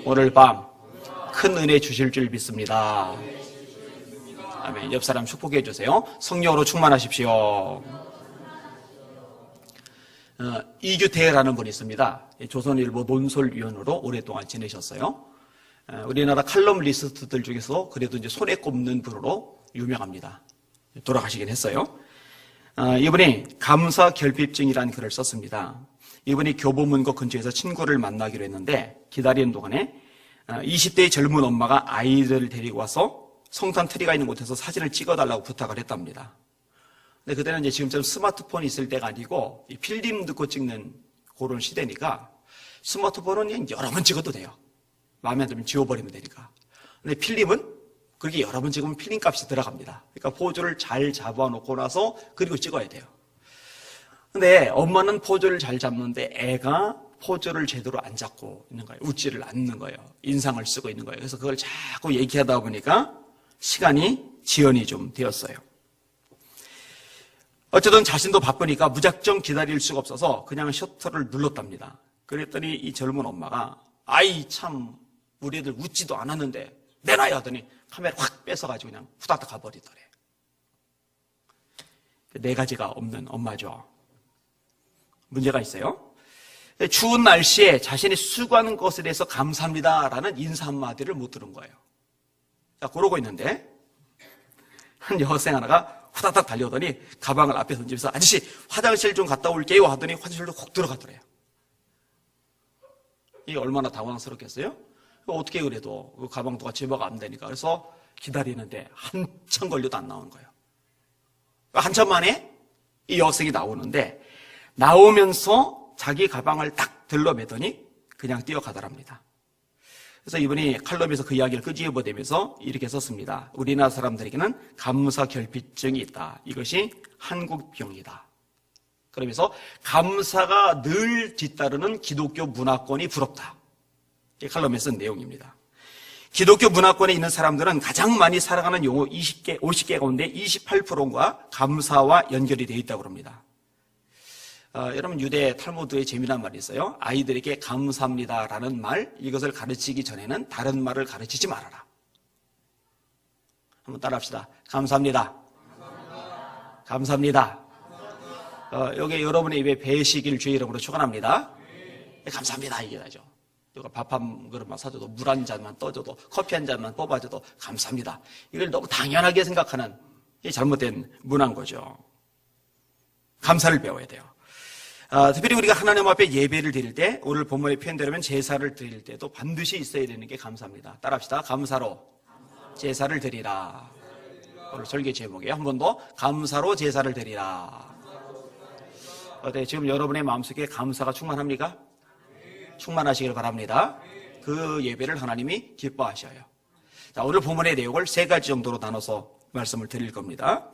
오늘 밤 큰 은혜 주실 줄 믿습니다. 아멘. 옆 사람 축복해 주세요. 성령으로 충만하십시오. 이규태라는 분이 있습니다. 조선일보 논설위원으로 오랫동안 지내셨어요. 우리나라 칼럼리스트들 중에서 그래도 이제 손에 꼽는 분으로 유명합니다. 돌아가시긴 했어요. 이분이 감사 결핍증이라는 글을 썼습니다. 이분이 교보문고 근처에서 친구를 만나기로 했는데 기다리는 동안에 20대의 젊은 엄마가 아이들을 데리고 와서 성탄 트리가 있는 곳에서 사진을 찍어달라고 부탁을 했답니다. 근데 그때는 이제 지금처럼 스마트폰이 있을 때가 아니고 필름 듣고 찍는 그런 시대니까 스마트폰은 그냥 여러 번 찍어도 돼요. 마음에 안 들면 지워버리면 되니까. 근데 필름은 그렇게 여러 번 찍으면 필름 값이 들어갑니다. 그러니까 포즈를 잘 잡아놓고 나서 그리고 찍어야 돼요. 근데 엄마는 포즈를 잘 잡는데 애가 포즈를 제대로 안 잡고 있는 거예요. 웃지를 않는 거예요. 인상을 쓰고 있는 거예요. 그래서 그걸 자꾸 얘기하다 보니까 시간이 지연이 좀 되었어요. 어쨌든 자신도 바쁘니까 무작정 기다릴 수가 없어서 그냥 셔터를 눌렀답니다. 그랬더니 이 젊은 엄마가 아이 참 우리 애들 웃지도 않았는데 내놔야 하더니 카메라 확 뺏어가지고 그냥 후다닥 가버리더래. 네 가지가 없는 엄마죠. 문제가 있어요. 추운 날씨에 자신이 수고하는 것에 대해서 감사합니다라는 인사 한마디를 못 들은 거예요. 자, 그러고 있는데 한 여학생 하나가 후다닥 달려오더니 가방을 앞에 던지면서 아저씨 화장실 좀 갔다 올게요 하더니 화장실로 콕 들어가더래요. 이게 얼마나 당황스럽겠어요? 어떻게 그래도 그 가방도가 제보가 안 되니까. 그래서 기다리는데 한참 걸려도 안 나오는 거예요. 한참 만에 이 여학생이 나오는데 나오면서 자기 가방을 딱 들러매더니 그냥 뛰어가더랍니다. 그래서 이분이 칼럼에서 그 이야기를 끄집어내면서 이렇게 썼습니다. 우리나라 사람들에게는 감사 결핍증이 있다. 이것이 한국병이다. 그러면서 감사가 늘 뒤따르는 기독교 문화권이 부럽다. 이 칼럼에 쓴 내용입니다. 기독교 문화권에 있는 사람들은 가장 많이 살아가는 용어 50개 가운데 28%가 감사와 연결이 되어 있다고 합니다. 여러분 유대 탈무드에 재미난 말이 있어요. 아이들에게 감사합니다라는 말, 이것을 가르치기 전에는 다른 말을 가르치지 말아라. 한번 따라합시다. 감사합니다. 감사합니다. 여기 여러분의 입에 배시길 주의 이름으로 축원합니다. 감사합니다 이게 나죠. 누가 밥 한 그릇만 사줘도 물 한 잔만 떠줘도 커피 한 잔만 뽑아줘도 감사합니다. 이걸 너무 당연하게 생각하는 잘못된 문화인 거죠. 감사를 배워야 돼요. 특별히 우리가 하나님 앞에 예배를 드릴 때 오늘 본문의 표현대로면 제사를 드릴 때도 반드시 있어야 되는 게 감사합니다. 따라합시다. 감사로 제사를 드리라. 오늘 설교 제목이에요. 한 번 더. 감사로 제사를 드리라. 어때? 지금 여러분의 마음속에 감사가 충만합니까? 충만하시길 바랍니다. 그 예배를 하나님이 기뻐하셔요. 자, 오늘 본문의 내용을 세 가지 정도로 나눠서 말씀을 드릴 겁니다.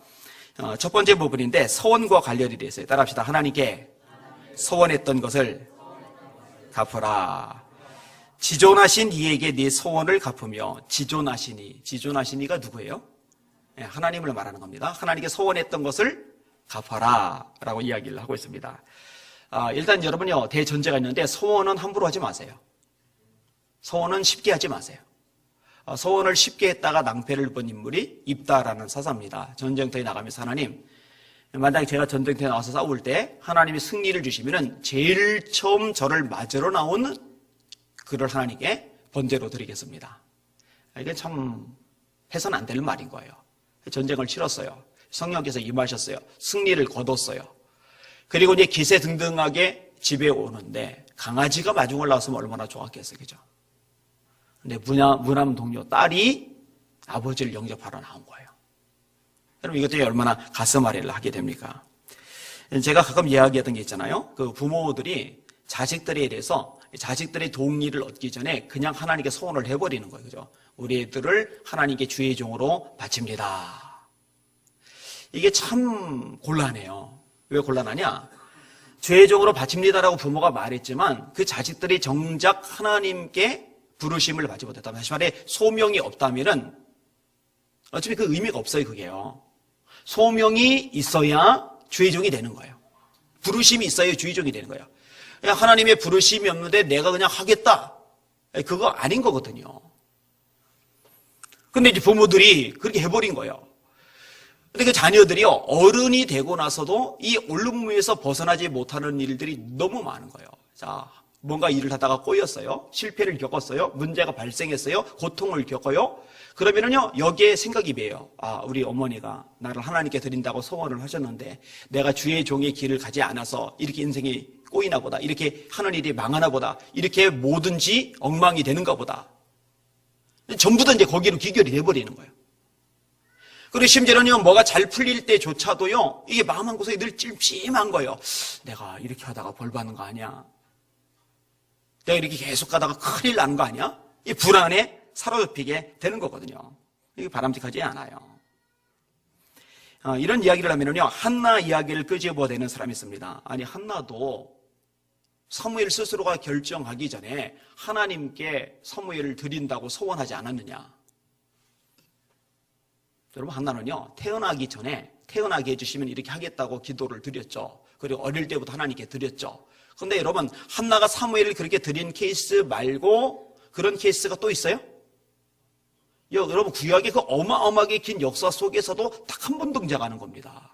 첫 번째 부분인데 서원과 관련이 되어 있어요. 따라합시다. 하나님께 서원했던 것을 갚으라. 지존하신 이에게 네 서원을 갚으며 지존하시니가 누구예요? 네, 하나님을 말하는 겁니다. 하나님께 서원했던 것을 갚아라 라고 이야기를 하고 있습니다. 일단 여러분요 대전제가 있는데 서원은 함부로 하지 마세요. 서원은 쉽게 하지 마세요. 서원을 쉽게 했다가 낭패를 본 인물이 입다라는 사사입니다. 전쟁터에 나가면서 하나님, 만약에 제가 전쟁터에 나와서 싸울 때 하나님이 승리를 주시면은 제일 처음 저를 맞으러 나온 그를 하나님께 번제로 드리겠습니다. 이게 참 해서는 안 되는 말인 거예요. 전쟁을 치렀어요. 성령께서 임하셨어요. 승리를 거뒀어요. 그리고 이제 기세등등하게 집에 오는데 강아지가 마중을 나왔으면 얼마나 좋았겠어요. 그죠? 근데 무남 동료 딸이 아버지를 영접하러 나온 거예요. 여러분 이것 때문에 얼마나 가슴 아래를 하게 됩니까? 제가 가끔 이야기하던 게 있잖아요. 그 부모들이 자식들에 대해서 자식들의 동의를 얻기 전에 그냥 하나님께 소원을 해버리는 거예요. 그죠? 우리 애들을 하나님께 주의 종으로 바칩니다. 이게 참 곤란해요. 왜 곤란하냐? 주의 종으로 바칩니다라고 부모가 말했지만 그 자식들이 정작 하나님께 부르심을 받지 못했다면, 다시 말해 소명이 없다면은 어차피 그 의미가 없어요. 그게요. 소명이 있어야 주의 종이 되는 거예요. 부르심이 있어야 주의 종이 되는 거예요. 그냥 하나님의 부르심이 없는데 내가 그냥 하겠다. 그거 아닌 거거든요. 근데 이제 부모들이 그렇게 해버린 거예요. 근데 그 자녀들이요, 어른이 되고 나서도 이 올림무에서 벗어나지 못하는 일들이 너무 많은 거예요. 자, 뭔가 일을 하다가 꼬였어요. 실패를 겪었어요. 문제가 발생했어요. 고통을 겪어요. 그러면은요, 여기에 생각이 배요. 아, 우리 어머니가 나를 하나님께 드린다고 소원을 하셨는데 내가 주의 종의 길을 가지 않아서 이렇게 인생이 꼬이나 보다. 이렇게 하는 일이 망하나 보다. 이렇게 뭐든지 엉망이 되는가 보다. 전부 다 이제 거기로 귀결이 돼버리는 거예요. 그리고 심지어는요, 뭐가 잘 풀릴 때조차도요, 이게 마음 한구석에 늘 찜찜한 거예요. 내가 이렇게 하다가 벌 받는 거 아니야? 내가 이렇게 계속 가다가 큰일 나는 거 아니야? 이 불안에 사로잡히게 되는 거거든요. 이게 바람직하지 않아요. 이런 이야기를 하면요, 한나 이야기를 끄집어내는 사람이 있습니다. 아니, 한나도 사무엘 스스로가 결정하기 전에 하나님께 사무엘을 드린다고 소원하지 않았느냐? 여러분, 한나는요, 태어나기 전에 태어나게 해주시면 이렇게 하겠다고 기도를 드렸죠. 그리고 어릴 때부터 하나님께 드렸죠. 그런데 여러분, 한나가 사무엘을 그렇게 드린 케이스 말고 그런 케이스가 또 있어요? 여러분, 구약의 그 어마어마하게 긴 역사 속에서도 딱 한 번 등장하는 겁니다.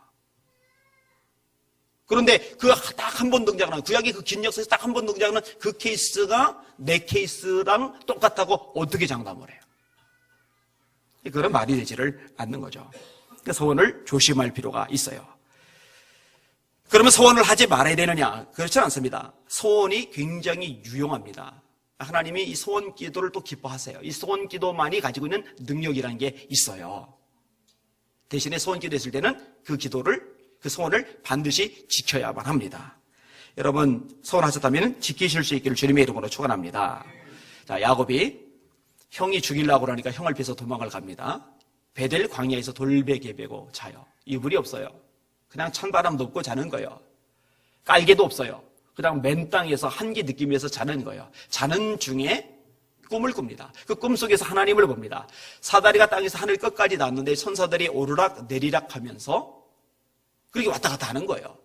그런데 그 딱 한 번 등장하는, 구약의 그 긴 역사에서 딱 한 번 등장하는 그 케이스가 내 케이스랑 똑같다고 어떻게 장담을 해요? 그런 말이 되지를 않는 거죠. 그러니까 소원을 조심할 필요가 있어요. 그러면 소원을 하지 말아야 되느냐? 그렇지 않습니다. 소원이 굉장히 유용합니다. 하나님이 이 소원 기도를 또 기뻐하세요. 이 소원 기도만이 가지고 있는 능력이라는 게 있어요. 대신에 소원 기도했을 때는 그 소원을 반드시 지켜야만 합니다. 여러분, 소원하셨다면 지키실 수 있기를 주님의 이름으로 축원합니다. 자, 야곱이 형이 죽이려고 그러니까 형을 피해서 도망을 갑니다. 베델 광야에서 돌베개 베고 자요. 이불이 없어요. 그냥 찬바람 덮고 자는 거예요. 깔개도 없어요. 그냥 맨 땅에서 한기 느끼면서 자는 거예요. 자는 중에 꿈을 꿉니다. 그 꿈 속에서 하나님을 봅니다. 사다리가 땅에서 하늘 끝까지 닿았는데 천사들이 오르락 내리락 하면서 그렇게 왔다 갔다 하는 거예요.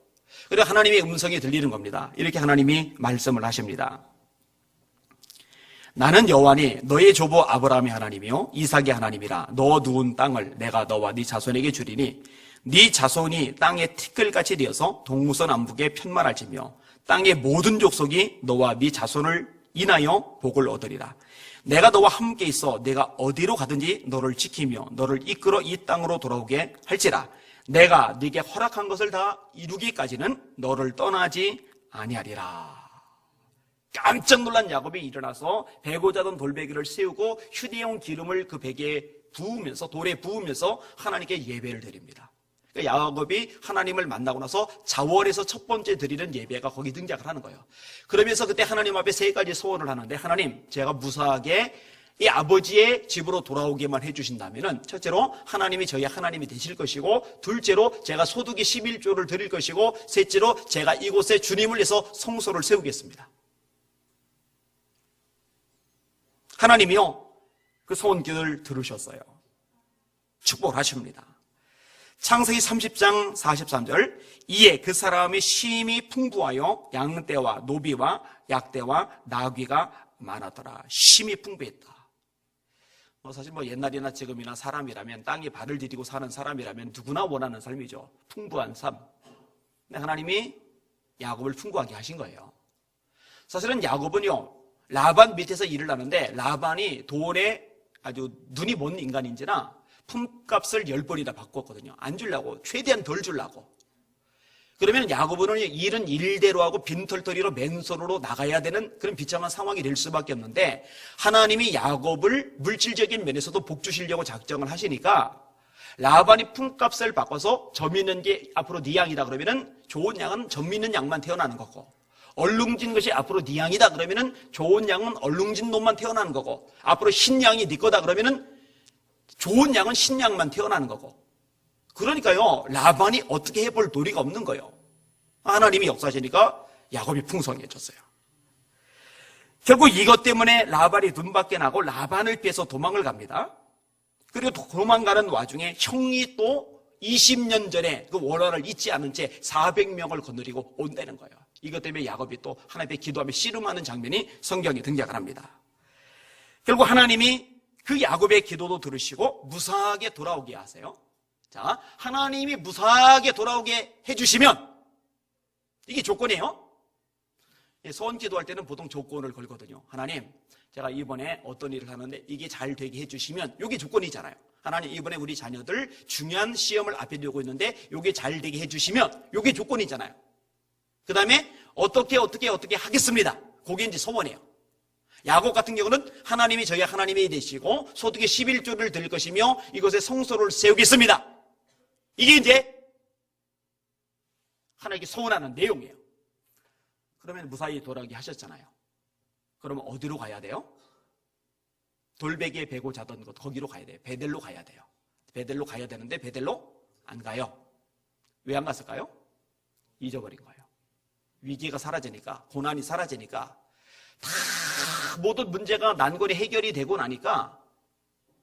그리고 하나님의 음성이 들리는 겁니다. 이렇게 하나님이 말씀을 하십니다. 나는 여호와니 너의 조부 아브라함의 하나님이요 이삭의 하나님이라. 너 누운 땅을 내가 너와 네 자손에게 주리니 네 자손이 땅의 티끌같이 되어서 동서남북에 편만할지며 땅의 모든 족속이 너와 네 자손을 인하여 복을 얻으리라. 내가 너와 함께 있어 내가 어디로 가든지 너를 지키며 너를 이끌어 이 땅으로 돌아오게 할지라. 내가 네게 허락한 것을 다 이루기까지는 너를 떠나지 아니하리라. 깜짝 놀란 야곱이 일어나서 베고 자던 돌베개를 세우고 휴대용 기름을 그 베개에 부으면서, 돌에 부으면서 하나님께 예배를 드립니다. 그러니까 야곱이 하나님을 만나고 나서 자원에서 첫 번째 드리는 예배가 거기 등장을 하는 거예요. 그러면서 그때 하나님 앞에 세 가지 소원을 하는데, 하나님, 제가 무사하게 이 아버지의 집으로 돌아오게만 해주신다면은, 첫째로 하나님이 저희 하나님이 되실 것이고, 둘째로 제가 소득의 11조를 드릴 것이고, 셋째로 제가 이곳에 주님을 위해서 성소를 세우겠습니다. 하나님이요, 그 소원기도를 들으셨어요. 축복을 하십니다. 창세기 30장 43절, 이에 그 사람이 심히 풍부하여 양떼와 노비와 약떼와 나귀가 많았더라. 심히 풍부했다. 사실 옛날이나 지금이나 사람이라면, 땅에 발을 디디고 사는 사람이라면 누구나 원하는 삶이죠. 풍부한 삶. 근데 하나님이 야곱을 풍부하게 하신 거예요. 사실은 야곱은요, 라반 밑에서 일을 하는데, 라반이 돈에 아주 눈이 먼 인간인지나 품값을 10번이나 바꿨거든요. 안 주려고, 최대한 덜 주려고. 그러면 야곱은 일은 일대로 하고 빈털터리로 맨손으로 나가야 되는 그런 비참한 상황이 될 수밖에 없는데, 하나님이 야곱을 물질적인 면에서도 복 주시려고 작정을 하시니까, 라반이 품값을 바꿔서 점 있는 게 앞으로 네 양이다 그러면은 좋은 양은 점 있는 양만 태어나는 거고, 얼룩진 것이 앞으로 네 양이다 그러면은 좋은 양은 얼룩진 놈만 태어나는 거고, 앞으로 흰 양이 네 거다 그러면은 좋은 양은 흰 양만 태어나는 거고. 그러니까요, 라반이 어떻게 해볼 도리가 없는 거예요. 하나님이 역사하시니까 야곱이 풍성해졌어요. 결국 이것 때문에 라반이 눈밖에 나고 라반을 피해서 도망을 갑니다. 그리고 도망가는 와중에 형이 또 20년 전에 그 원한을 잊지 않은 채 400명을 거느리고 온다는 거예요. 이것 때문에 야곱이 또 하나님께 기도하며 씨름하는 장면이 성경에 등장을 합니다. 결국 하나님이 그 야곱의 기도도 들으시고 무사하게 돌아오게 하세요. 자, 하나님이 무사하게 돌아오게 해주시면, 이게 조건이에요. 소원 기도할 때는 보통 조건을 걸거든요. 하나님, 제가 이번에 어떤 일을 하는데 이게 잘 되게 해주시면, 이게 조건이잖아요. 하나님, 이번에 우리 자녀들 중요한 시험을 앞에 두고 있는데 이게 잘 되게 해주시면, 이게 조건이잖아요. 그 다음에 어떻게 하겠습니다. 그게 이제 소원이에요. 야곱 같은 경우는 하나님이 저희 하나님이 되시고 소득의 11조를 드릴 것이며 이것에 성소를 세우겠습니다. 이게 이제 하나님께 소원하는 내용이에요. 그러면 무사히 돌아오게 하셨잖아요. 그러면 어디로 가야 돼요? 돌베개에 베고 자던 곳, 거기로 가야 돼요. 베델로 가야 돼요. 베델로 가야 되는데 베델로 안 가요. 왜 안 갔을까요? 잊어버린 거예요. 위기가 사라지니까, 고난이 사라지니까, 다 모든 문제가 난관이 해결이 되고 나니까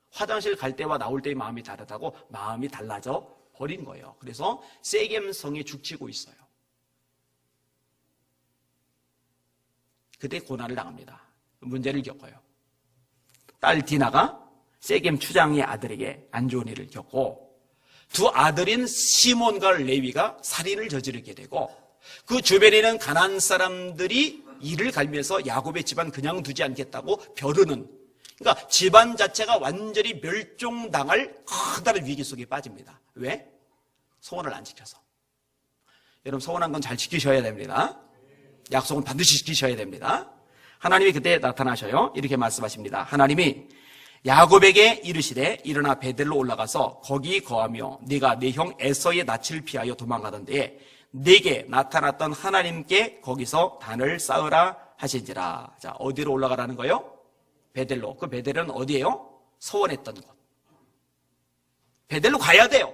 화장실 갈 때와 나올 때의 마음이 다르다고 마음이 달라져 버린 거예요. 그래서 세겜성에 죽치고 있어요. 그때 고난을 당합니다. 문제를 겪어요. 딸 디나가 세겜 추장의 아들에게 안 좋은 일을 겪고, 두 아들인 시몬과 레위가 살인을 저지르게 되고, 그 주변에 있는 가나안 사람들이 이를 갈면서 야곱의 집안 그냥 두지 않겠다고 벼르는, 그러니까 집안 자체가 완전히 멸종당할 커다란 위기 속에 빠집니다. 왜? 소원을 안 지켜서. 여러분, 소원한 건 잘 지키셔야 됩니다. 약속은 반드시 지키셔야 됩니다. 하나님이 그때 나타나셔요. 이렇게 말씀하십니다. 하나님이 야곱에게 이르시되 일어나 베델로 올라가서 거기 거하며 네가 네 형 에서의 낯을 피하여 도망가던 데에 네게 나타났던 하나님께 거기서 단을 쌓으라 하신지라. 자, 어디로 올라가라는 거예요? 베델로. 그 베델은 어디예요? 소원했던 곳. 베델로 가야 돼요.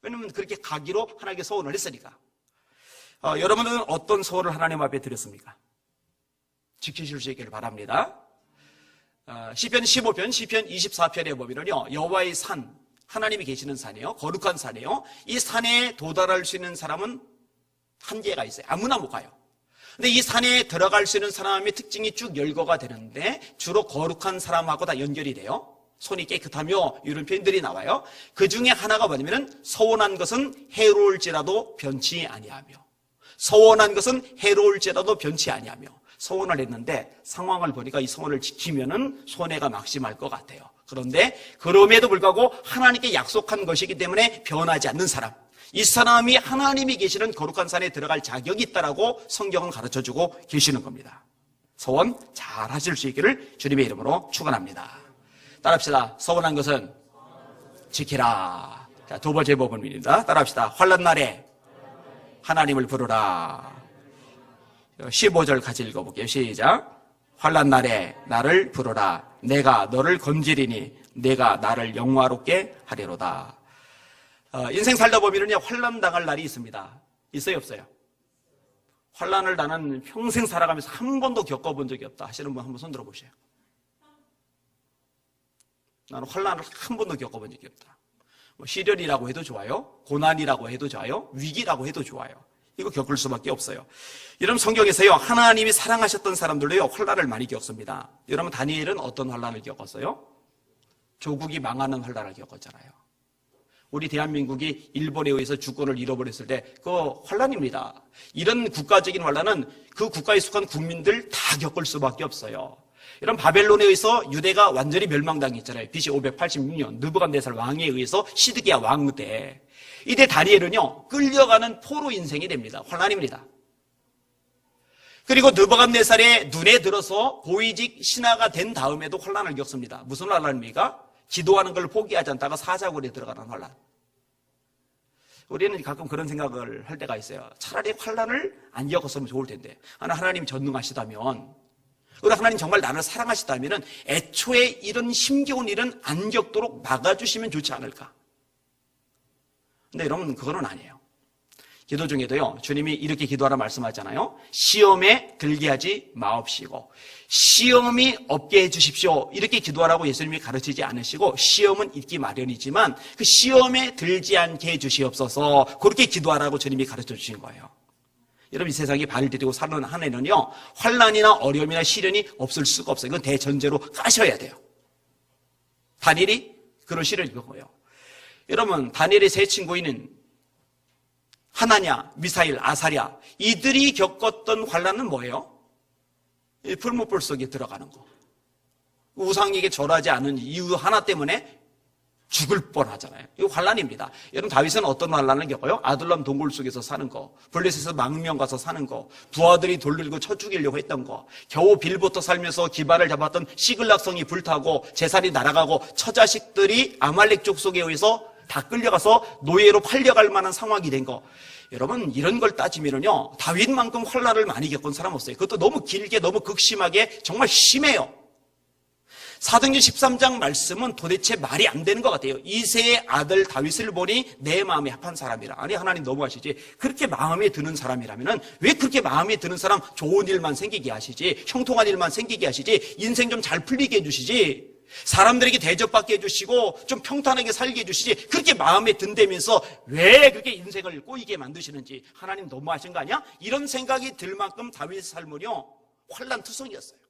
왜냐면 그렇게 가기로 하나님께 소원을 했으니까. 여러분은 어떤 소원을 하나님 앞에 드렸습니까? 지키실 수 있기를 바랍니다. 시편 15편, 시편 24편에 보면요, 여호와의 산, 하나님이 계시는 산이에요. 거룩한 산이에요. 이 산에 도달할 수 있는 사람은 한계가 있어요. 아무나 못 가요. 근데 이 산에 들어갈 수 있는 사람의 특징이 쭉 열거가 되는데 주로 거룩한 사람하고 다 연결이 돼요. 손이 깨끗하며 이런 표현들이 나와요. 그 중에 하나가 뭐냐면은 서원한 것은 해로울지라도 변치 아니하며, 서원한 것은 해로울지라도 변치 아니하며, 서원을 했는데 상황을 보니까 이 서원을 지키면은 손해가 막심할 것 같아요. 그런데 그럼에도 불구하고 하나님께 약속한 것이기 때문에 변하지 않는 사람, 이 사람이 하나님이 계시는 거룩한 산에 들어갈 자격이 있다라고 성경은 가르쳐주고 계시는 겁니다. 서원 잘 하실 수 있기를 주님의 이름으로 축원합니다. 따라합시다. 서원한 것은 지키라. 자, 두 번째 법문입니다. 따라합시다. 환난 날에 하나님을 부르라. 15절 같이 읽어볼게요. 시작. 환난 날에 나를 부르라. 내가 너를 건지리니 내가 나를 영화롭게 하리로다. 인생 살다 보면요, 환난 당할 날이 있습니다. 있어요, 없어요? 환난을 나는 평생 살아가면서 한 번도 겪어본 적이 없다 하시는 분 한번 손 들어보세요. 나는 환난을 한 번도 겪어본 적이 없다. 시련이라고 해도 좋아요, 고난이라고 해도 좋아요, 위기라고 해도 좋아요. 이거 겪을 수밖에 없어요. 여러분, 성경에서요, 하나님이 사랑하셨던 사람들도요, 환난을 많이 겪습니다. 여러분, 다니엘은 어떤 환난을 겪었어요? 조국이 망하는 환난을 겪었잖아요. 우리 대한민국이 일본에 의해서 주권을 잃어버렸을 때 그 환난입니다. 이런 국가적인 환난은 그 국가에 속한 국민들 다 겪을 수밖에 없어요. 이런 바벨론에 의해서 유대가 완전히 멸망당했잖아요. BC 586년 느부갓네살 왕에 의해서 시드기야 왕 때. 이때 다니엘은요, 끌려가는 포로 인생이 됩니다. 환난입니다. 그리고 느부갓네살의 눈에 들어서 고위직 신하가 된 다음에도 환난을 겪습니다. 무슨 환난입니까? 기도하는 걸 포기하지 않다가 사자굴에 들어가는 환난. 우리는 가끔 그런 생각을 할 때가 있어요. 차라리 환난을 안 겪었으면 좋을 텐데. 하나님 전능하시다면, 우리 하나님 정말 나를 사랑하시다면 애초에 이런 힘겨운 일은 안 겪도록 막아주시면 좋지 않을까. 근데 여러분, 그거는 아니에요. 기도 중에도요, 주님이 이렇게 기도하라 말씀하잖아요. 시험에 들게 하지 마옵시고 시험이 없게 해주십시오. 이렇게 기도하라고 예수님이 가르치지 않으시고, 시험은 있기 마련이지만 그 시험에 들지 않게 해주시옵소서, 그렇게 기도하라고 주님이 가르쳐 주신 거예요. 여러분, 이 세상에 발을 디디고 사는 한 해는요, 환난이나 어려움이나 시련이 없을 수가 없어요. 이건 대전제로 까셔야 돼요. 다니엘이 그런 시련을 겪어요. 여러분, 다니엘의 세 친구인 하나냐, 미사일, 아사랴, 이들이 겪었던 환난은 뭐예요? 이 풀무불 속에 들어가는 거. 우상에게 절하지 않은 이유 하나 때문에 죽을 뻔하잖아요. 이거 환난입니다. 여러분, 다윗은 어떤 환난을 겪어요? 아둘람 동굴 속에서 사는 거, 블레셋에서 망명 가서 사는 거, 부하들이 돌들고 쳐 죽이려고 했던 거, 겨우 빌부터 살면서 기반을 잡았던 시글락성이 불타고 재산이 날아가고 처자식들이 아말렉 족속에 의해서 다 끌려가서 노예로 팔려갈 만한 상황이 된 거. 여러분, 이런 걸 따지면요, 다윗만큼 환난을 많이 겪은 사람 없어요. 그것도 너무 길게, 너무 극심하게, 정말 심해요. 사도행전 13장 말씀은 도대체 말이 안 되는 것 같아요. 이새의 아들 다윗을 보니 내 마음에 합한 사람이라. 아니, 하나님 너무하시지. 그렇게 마음에 드는 사람이라면 왜 그렇게 마음에 드는 사람 좋은 일만 생기게 하시지, 형통한 일만 생기게 하시지, 인생 좀 잘 풀리게 해주시지, 사람들에게 대접받게 해주시고 좀 평탄하게 살게 해주시지, 그렇게 마음에 든다면서 왜 그렇게 인생을 꼬이게 만드시는지, 하나님 너무하신 거 아니야? 이런 생각이 들 만큼 다윗의 삶은요, 환난투성이었어요.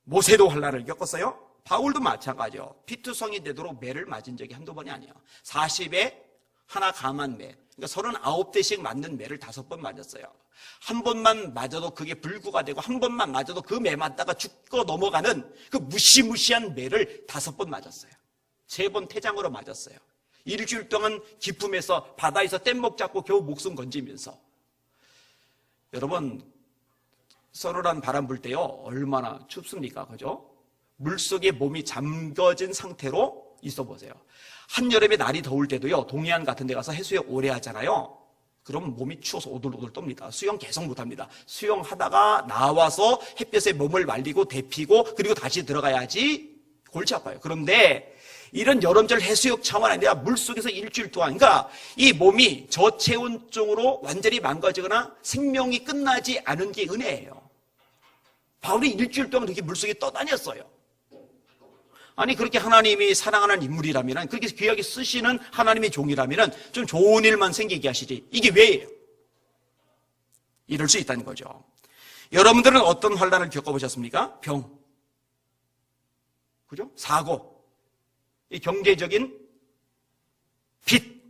모세도 환난을 겪었어요. 바울도 마찬가지요. 피투성이 되도록 매를 맞은 적이 한두 번이 아니에요. 40에 하나 감한 매, 그러니까 39대씩 맞는 매를 5번 맞았어요. 한 번만 맞아도 그게 불구가 되고, 한 번만 맞아도 그 매 맞다가 죽고 넘어가는 그 무시무시한 매를 5번 맞았어요. 3번 태장으로 맞았어요. 일주일 동안 기품에서 바다에서 뗏목 잡고 겨우 목숨 건지면서. 여러분, 서늘한 바람 불 때요, 얼마나 춥습니까? 그죠? 물속에 몸이 잠겨진 상태로 있어 보세요. 한여름에 날이 더울 때도요, 동해안 같은 데 가서 해수욕 오래 하잖아요. 그럼 몸이 추워서 오돌오돌 떱니다. 수영 계속 못합니다. 수영하다가 나와서 햇볕에 몸을 말리고 데피고 그리고 다시 들어가야지 골치 아파요. 그런데 이런 여름철 해수욕 차원 아니라 물속에서 일주일 동안, 그러니까 이 몸이 저체온증으로 완전히 망가지거나 생명이 끝나지 않은 게 은혜예요. 바울이 일주일 동안 그렇게 물속에 떠다녔어요. 아니, 그렇게 하나님이 사랑하는 인물이라면, 그렇게 귀하게 쓰시는 하나님의 종이라면 좀 좋은 일만 생기게 하시지, 이게 왜예요? 이럴 수 있다는 거죠. 여러분들은 어떤 환난을 겪어보셨습니까? 병, 그죠? 사고, 이 경제적인 빚,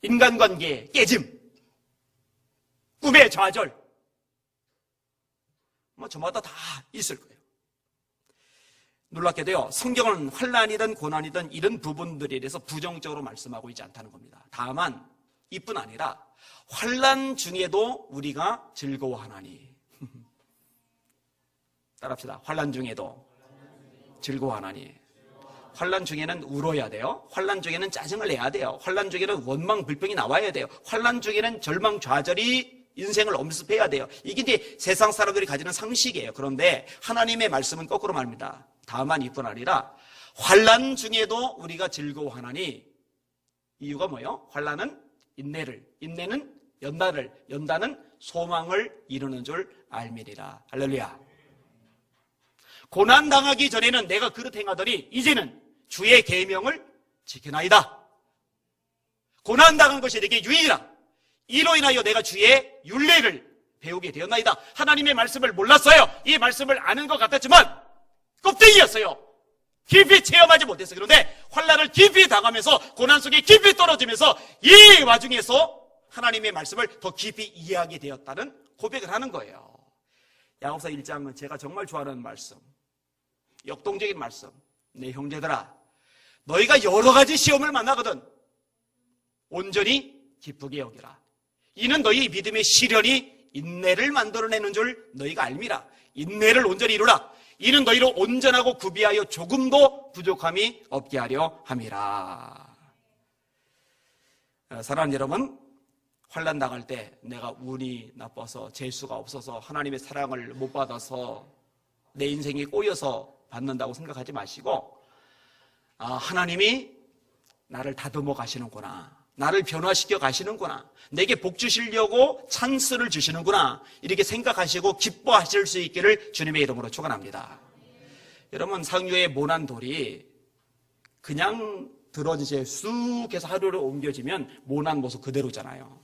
인간관계의 깨짐, 꿈의 좌절, 저마다 다 있을 거예요. 놀랍게도요, 성경은 환난이든 고난이든 이런 부분들에 대해서 부정적으로 말씀하고 있지 않다는 겁니다. 다만 이뿐 아니라 환난 중에도 우리가 즐거워하나니. 따라합시다. 환난 중에도 즐거워하나니. 환난 중에는 울어야 돼요. 환난 중에는 짜증을 내야 돼요. 환난 중에는 원망 불평이 나와야 돼요. 환난 중에는 절망 좌절이 인생을 엄습해야 돼요. 이게 이제 세상 사람들이 가지는 상식이에요. 그런데 하나님의 말씀은 거꾸로 말합니다. 다만 이뿐 아니라 환난 중에도 우리가 즐거워하나니. 이유가 뭐예요? 환난은 인내를, 인내는 연단을, 연단은 소망을 이루는 줄 알미리라. 할렐루야. 고난 당하기 전에는 내가 그릇 행하더니 이제는 주의 계명을 지키나이다. 고난 당한 것이 내게 유익이라. 이로 인하여 내가 주의 율례를 배우게 되었나이다. 하나님의 말씀을 몰랐어요. 이 말씀을 아는 것 같았지만 껍데기였어요. 깊이 체험하지 못했어요. 그런데 환난을 깊이 당하면서 고난 속에 깊이 떨어지면서 이 와중에서 하나님의 말씀을 더 깊이 이해하게 되었다는 고백을 하는 거예요. 야고보서 1장은 제가 정말 좋아하는 말씀, 역동적인 말씀. 내 형제들아, 너희가 여러 가지 시험을 만나거든 온전히 기쁘게 여기라. 이는 너희 믿음의 시련이 인내를 만들어내는 줄 너희가 알미라. 인내를 온전히 이루라. 이는 너희를 온전하고 구비하여 조금도 부족함이 없게 하려 함이라. 사랑하는 여러분, 환난 당할 때 내가 운이 나빠서 재수가 없어서 하나님의 사랑을 못 받아서 내 인생이 꼬여서 받는다고 생각하지 마시고, 하나님이 나를 다듬어 가시는구나, 나를 변화시켜 가시는구나, 내게 복 주시려고 찬스를 주시는구나, 이렇게 생각하시고 기뻐하실 수 있기를 주님의 이름으로 축원합니다. 여러분, 상류의 모난 돌이 그냥 들어진 채 쑥 해서 하루로 옮겨지면 모난 모습 그대로잖아요.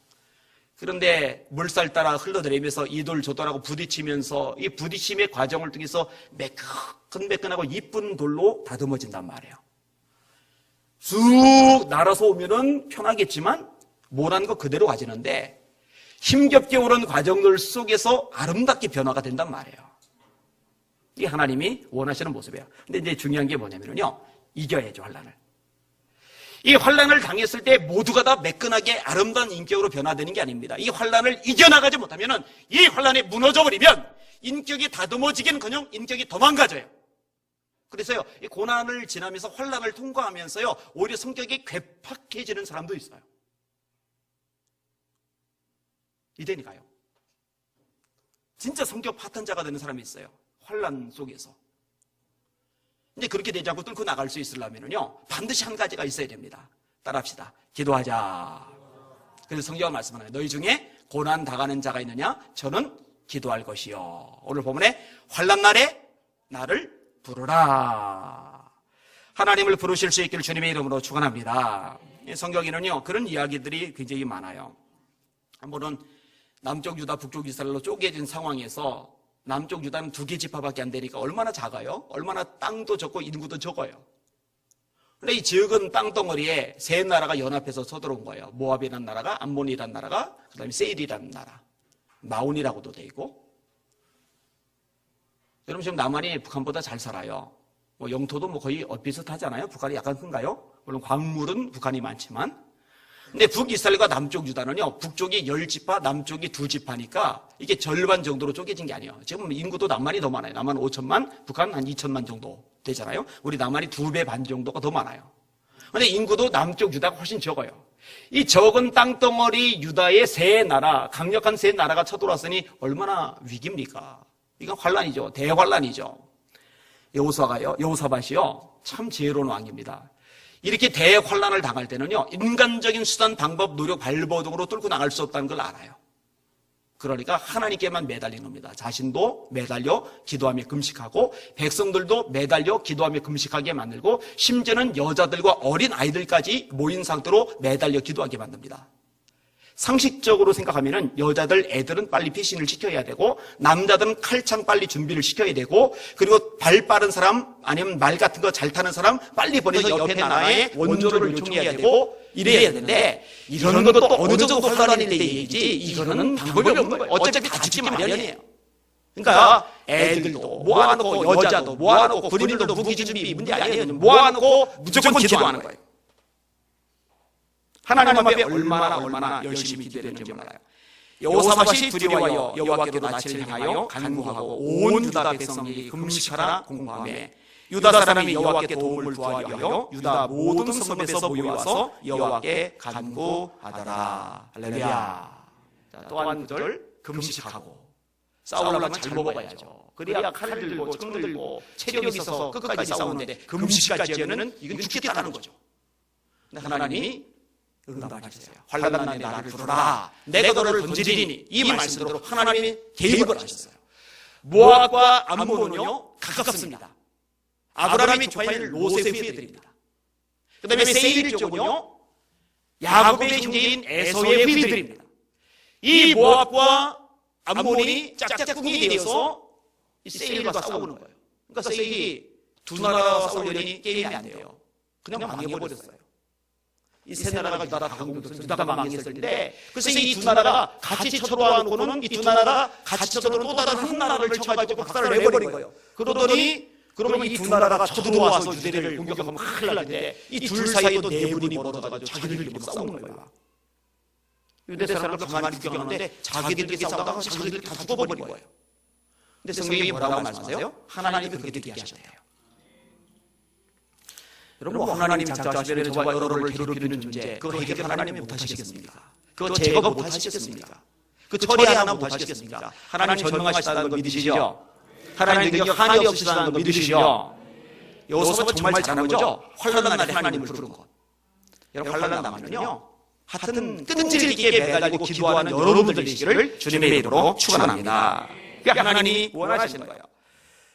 그런데 물살 따라 흘러내리면서 이돌 저돌하고 부딪히면서 이 부딪힘의 과정을 통해서 매끈매끈하고 이쁜 돌로 다듬어진단 말이에요. 쑥 날아서 오면은 편하겠지만 모난 거 그대로 가지는데 힘겹게 오는 과정들 속에서 아름답게 변화가 된단 말이에요. 이게 하나님이 원하시는 모습이에요. 근데 이제 중요한 게 뭐냐면요, 이겨야죠, 환난을. 이 환난을 당했을 때 모두가 다 매끈하게 아름다운 인격으로 변화되는 게 아닙니다. 이 환난을 이겨나가지 못하면, 이 환난이 무너져버리면 인격이 다듬어지기는커녕 인격이 더 망가져요. 그래서요, 이 고난을 지나면서 환난을 통과하면서요, 오히려 성격이 괴팍해지는 사람도 있어요. 이대니까요. 진짜 성격 파탄자가 되는 사람이 있어요. 환난 속에서. 근데 그렇게 되지 않고 뚫고 나갈 수 있으려면요, 반드시 한 가지가 있어야 됩니다. 따라합시다. 기도하자. 그래서 성경은 말씀하나요? 너희 중에 고난 당하는 자가 있느냐? 저는 기도할 것이요. 오늘 본문에 환난 날에 나를 부르라. 하나님을 부르실 수 있기를 주님의 이름으로 축원합니다. 성경에는요, 그런 이야기들이 굉장히 많아요. 한 번은 남쪽 유다, 북쪽 이스라엘로 쪼개진 상황에서 남쪽 유다는 2개 지파밖에 안 되니까 얼마나 작아요? 얼마나 땅도 적고 인구도 적어요. 그런데 이 적은 땅덩어리에 세 나라가 연합해서 서들어온 거예요. 모압이라는 나라가, 암몬이라는 나라가, 그 다음에 세일이라는 나라, 마온이라고도 돼 있고. 여러분 지금 남한이 북한보다 잘 살아요. 뭐 영토도 뭐 거의 비슷하잖아요. 북한이 약간 큰가요? 물론 광물은 북한이 많지만. 근데 북이스라엘과 남쪽 유다는요, 북쪽이 10지파, 남쪽이 2지파니까 이게 절반 정도로 쪼개진 게 아니에요. 지금 인구도 남한이 더 많아요. 남한 5천만, 북한 한 2천만 정도 되잖아요. 우리 남한이 2배 반 정도가 더 많아요. 근데 인구도 남쪽 유다가 훨씬 적어요. 이 적은 땅덩어리 유다의 세 나라, 강력한 세 나라가 쳐들어왔으니 얼마나 위기입니까? 이건 환란이죠. 대환란이죠. 여호사밧이요, 참 지혜로운 왕입니다. 이렇게 대환란을 당할 때는요, 인간적인 수단, 방법, 노력, 발버둥으로 뚫고 나갈 수 없다는 걸 알아요. 그러니까 하나님께만 매달린 겁니다. 자신도 매달려 기도하며 금식하고, 백성들도 매달려 기도하며 금식하게 만들고, 심지어는 여자들과 어린 아이들까지 모인 상태로 매달려 기도하게 만듭니다. 상식적으로 생각하면은 여자들, 애들은 빨리 피신을 시켜야 되고, 남자들은 칼창 빨리 준비를 시켜야 되고, 그리고 발 빠른 사람, 아니면 말 같은 거 잘 타는 사람 빨리 보내서 옆에 나라에 원조를 요청해야 되고, 이래야 되는데, 이런 것도 어느 정도 혼란일 때 얘기지, 이거는 방법이 없는 거예요. 어차피 다 죽기 마련이에요. 그러니까 애들도 모아놓고, 여자도 모아놓고, 군인들도 무기 준비 문제 아니에요. 모아놓고 무조건 기도하는 거예요. 하나님 앞에 얼마나 열심히 기도했는지 몰라요. 여호사밧이 두려워하여 여호와께로 낯을 향하여 간구하고 온 유다 백성이 금식하라 공고하매 유다 사람이 여호와께 도움을 구하려 하여 유다 모든 성읍에서 모여와서 여호와께 간구하더라. 할렐루야. 또한 그들 금식하고 싸우려면 잘 먹어야죠. 그래야 칼을 들고 총 들고 체력이 있어서 끝까지 싸우는데 금식까지 하면은 이건 죽겠다는 거죠. 근데 하나님이 응답하셨어요. 환난 날에 나를 부르라. 내가 너를 건지리니. 이 말씀대로 하나님이 개입을 하셨어요. 모압과 암몬은요, 가깝습니다. 아브라함이 조카인 롯의 후예들입니다. 그 다음에 세일 쪽은요, 야곱의 형제인 에서의 후예들입니다. 이 모압과 암몬이 짝짝꿍이 되어서 이 세일과 싸우는 거예요. 그러니까 세일이 두 나라 싸우려니 게임이 안 돼요. 그냥 망해버렸어요. 이 세 나라가 유다가 공격해서 유다가 망했을 텐데, 그래서 이 두 나라가 같이 쳐들어와놓고는 이 두 나라가 같이 쳐들어오는 또 다른 한 나라를 쳐가지고 박살을 내버린 거예요. 그러면 이 두 나라가 쳐들어와서 유대를 공격하면 큰일 날 텐데, 이 둘 사이에도 내분이 벌어져가지고 자기들끼리 막 싸우는 거예요. 유대 사람들 가만히 구경하는데 자기들끼리 싸우다가 자기들끼리 다 죽어버린 거예요. 근데 성경이 뭐라고 말씀하세요? 하나님이 그렇게 되게 하셨대요. 여러분, 하나님이 작자하시면 저와 여러분을 괴롭히는 문제, 그거 해결 하나님이 못하시겠습니까? 그거 제거 못하시겠습니까? 그 처리 하나 못하시겠습니까? 하나님 전능하시다는 거 믿으시죠? 하나님 능력 한이 없으시다는 거 믿으시죠? 여호사밧 정말 잘한 거죠? 환난 날에 하나님을 부르는 것. 여러분, 환난 당하면요, 하여튼 끈질기게 매달리고 기도하는 여러분들 되시기를 주님의 이름으로 축원합니다. 그러니까 하나님이 원하시는 거예요.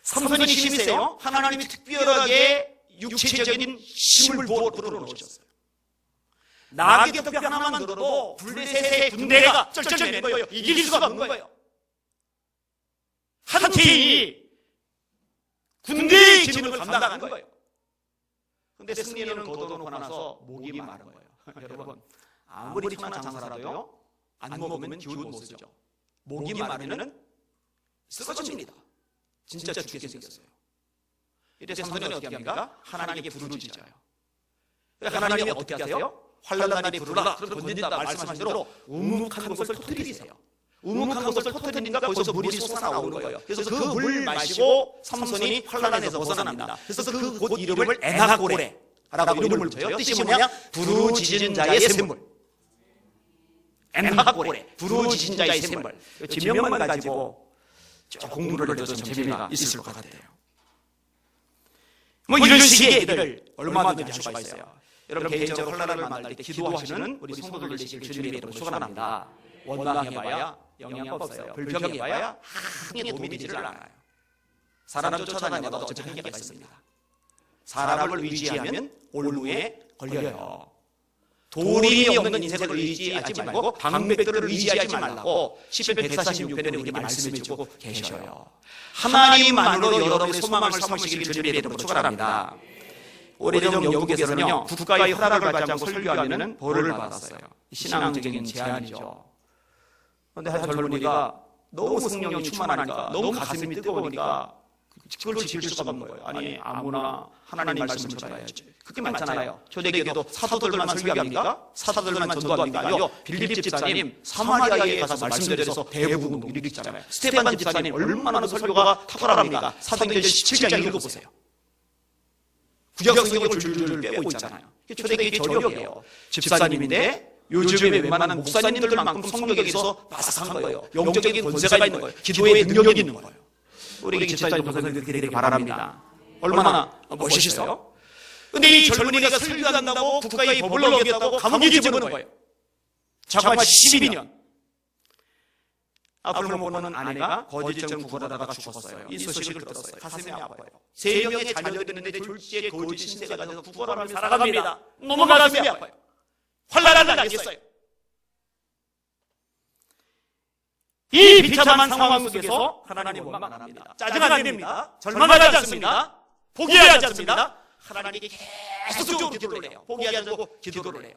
삼손이 힘이 세요. 하나님이 특별하게 육체적인 힘을 불어넣으셨어요. 낙엽 하나만 들어도 블레셋의 군대가 쩔쩔매는 거예요. 이길 수가 없는 거예요. 한 개인이 군대의 짐을 감당하는 거예요. 근데 승리는 거둬놓고 나서 목이 마른 거예요. 여러분, 아무리 천한 장사라도요, 안 먹으면 기운 못 쓰죠. 목이 마르면 쓰러집니다. 진짜 죽게 생겼어요. 이때 삼손이 어떻게 합니까? 하나님에게 부르짖어요. 하나님이 어떻게 하세요? 환난 날이 부르라, 그럼 건진다 말씀하신 대로 우묵한 것을 터뜨리세요. 우묵한 것을 터뜨리니까 거기서 물이 솟아나오는 거예요. 그래서 그 물 마시고 삼손이 환난에서 벗어납니다. 그래서 그 곳 이름을 에나고레라고 이름을 붙여요. 뜻이 뭐냐? 부르짖은 자의 샘물. 에나고레, 부르짖은 자의 샘물. 지명만 가지고 공부를 해도 좀 재미가 있을 것 같아요. 뭐 이런 식의 얘기를 얼마든지 할 수가 있어요. 여러분 개인적으로 환난을 만날 때 기도하시는 우리 성도들 되시길 주님의 이름으로 축원합니다. 원망해봐야 영향 없어요. 불평해봐야 크게 도움이 되지를 않아요. 사람도 쫓아다녀도 어차피 한계가 있습니다. 사람을 의지하면 올무에 걸려요. 도움이 없는 인생을 의지하지 말고 방백들을 의지하지 말라고 시편 146편에 우리에게 말씀해주고 계셔요. 하나님만으로 여러분의 소망을 삼으시길 주님의 이름으로 축원합니다. 오래전 영국에서는요, 국가의 허락을 받지 않고 설교하면 벌을 받았어요. 신앙적인 제한이죠. 그런데 한 젊은이가 너무 성령이 충만하니까, 너무 가슴이 뜨거우니까 그걸 지킬 수가 없는 거예요. 아니, 아무나 하나님 말씀을 전해야지. 그게 많잖아요. 초대교회도 사도들만 설교합니까? 사도들만 전도합니까? 아니요. 빌립 집사님 사마리아에 가서 말씀드려서 대부분 이렇게 있잖아요. 스테반 집사님 얼마나 설교가 탁월합니까? 사도행전 17장 읽어보세요. 구약 성경을 줄줄 빼고 있잖아요. 초대교회 저력이에요. 집사님인데 요즘에 웬만한 목사님들만큼 성격에 있어서 바삭한 거예요. 영적인 권세가 있는 거예요. 기도의 능력이 있는 거예요. 우리 집사님 목사님들 되게 바랍니다. 얼마나 멋있어요? 근데 이 젊은이가 설교한다고 국가의 법을 어겼다고 감옥에 집어넣는 거예요. 자그마 12년. 앞으로 보는 아내가 거짓증 구걸하다가 죽었어요. 이 소식을 들었어요. 가슴이 아파요. 3명의 자녀들이 있는데 졸지에 거짓 신세가 돼서 구걸하며 살아갑니다. 너무 가슴이 아파요. 환난을 당했어요. 이 비참한 상황 속에서 하나님 원망 안 합니다. 짜증 안 냅니다. 절망하지 않습니다. 포기하지 않습니다. 하나님께 계속적으로 기도를 해요. 포기하지 않고 기도를 해요.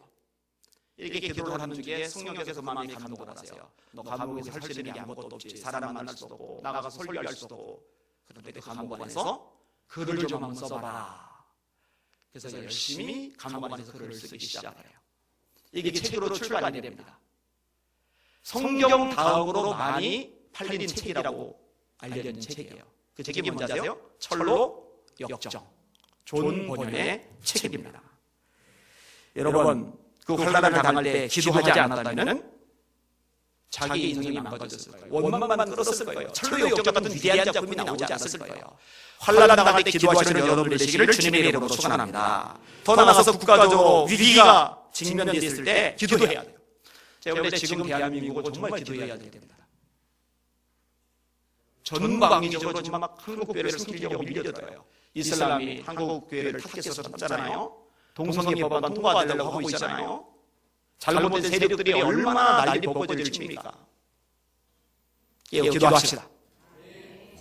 이렇게 기도를 하는 중에 성령께서 마음에 감동을 하세요. 너 감옥에서 할 수 있는 게 아무것도 없지. 사람 만날 수도 없고 나가서 설교할 수도 없고. 그런데 그 감옥 안에서 글을 좀 한번 써봐라. 그래서 열심히 감옥 안에서 글을 쓰기 시작해요. 이게 책으로 출간이 됩니다. 성경 다음으로 많이 팔린 책이라고 알려진 책이에요. 그 책이 뭔지 아세요? 철로 역정. 존 번연의 책입니다. 여러분, 그 환난을 당할 때 기도하지 않았다면 자기 인생이 망가졌을 거예요. 원망만 끌었을 거예요. 철로 역정 같은 위대한 작품이 나오지 않았을 거예요. 환난 당할 때 기도하시는 여러분 되시기를 주님의 이름으로 축원합니다. 더 나아가서 국가적으로 위기가 직면됐을 때 기도해야 돼요. 제가 볼 때 지금 대한민국은 정말 기도해야 됩니다. 전방위적으로 지금 막 한국 교회를 숨기려고 밀려들어요. 이슬람이 한국 교회를 타겟으로 삼잖아요. 동성애 법안 통과하려고 하고 있잖아요. 잘못된 세력들이 얼마나 난리 벌어질 칩니까? 기도합시다.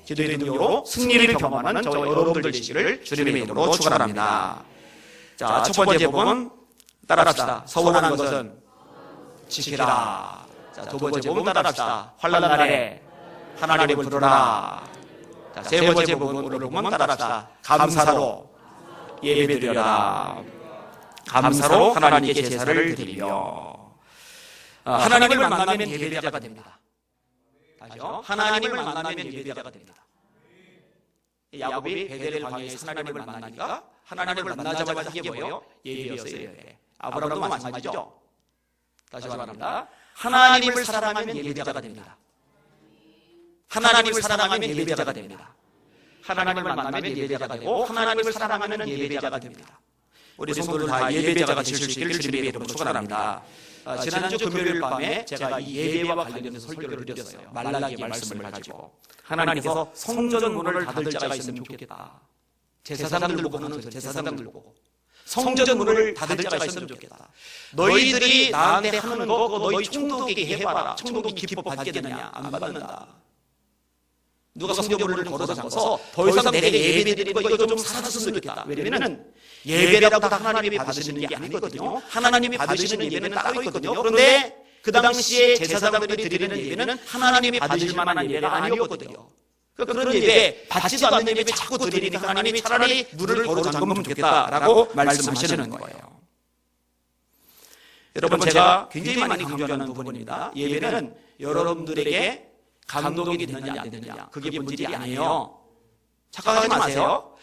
기도의 능력으로 승리를 경험하는 저 여러분들 되시기를 주님의 이름으로 축원합니다. 자, 첫 번째 법은 따라합시다. 서원하는 것은 지키라. 자, 두 번째 법은 따라합시다. 환난 날에 하나님을 부르라. 자, 세 번째 법은 오늘 보면 따라합시다. 감사로 예배드려라. 감사로 하나님께 제사를 드리며 하나님을 만나면 예배자가 됩니다. 다시요. 하나님을 만나면 예배자가 됩니다. 야곱이 베델 광야에서 하나님을 만나니까 하나님을 만나자마자 한 게 뭐예요? 예배였어요. 예배. 아브라함도 마찬가지죠. 다시 말합니다. 하나님을 사랑하면 예배자가 됩니다. 하나님을 사랑하면 예배자가 됩니다. 하나님을 만나면 예배자가 되고 하나님을 사랑하면 예배자가 됩니다. 우리 성도들 다 예배자가 되실 수 있기를 주님의 이름으로 축원합니다. 지난주 금요일 밤에 제가 이 예배와 관련해서 설교를 드렸어요. 말라기의 말씀을 가지고 하나님께서 성전 문을 닫을 자가 있으면 좋겠다. 제사장들 보고 하는 소리, 제사장들 보고. 성전 문을 닫을 자가 있으면 좋겠다. 너희들이 나한테 하는 거 그거 너희 총독에게 해봐라. 총독이 기법 받겠느냐? 안 받는다. 누가 성전문을 걸어서 잠궈서 더 이상 내게 예배드리는 거 이거 좀 살았으면 좋겠다. 왜냐면은 예배라고 다 하나님이 받으시는 게 아니거든요. 하나님이 받으시는 예배는 따로 있거든요. 그런데 그 당시에 제사장들이 드리는 예배는 하나님이 받으실 만한 예배가 아니었거든요. 그런 예배, 받지도 않는 예배 자꾸 드리니까 하나님이 차라리 문을 걸어 잠그면 좋겠다라고 말씀하시는 거예요. 여러분, 제가 굉장히 많이 강조하는 부분입니다. 예배는 여러분들에게 감동이 되느냐 안 되느냐 그게 본질이 아니에요. 착각하지 마세요.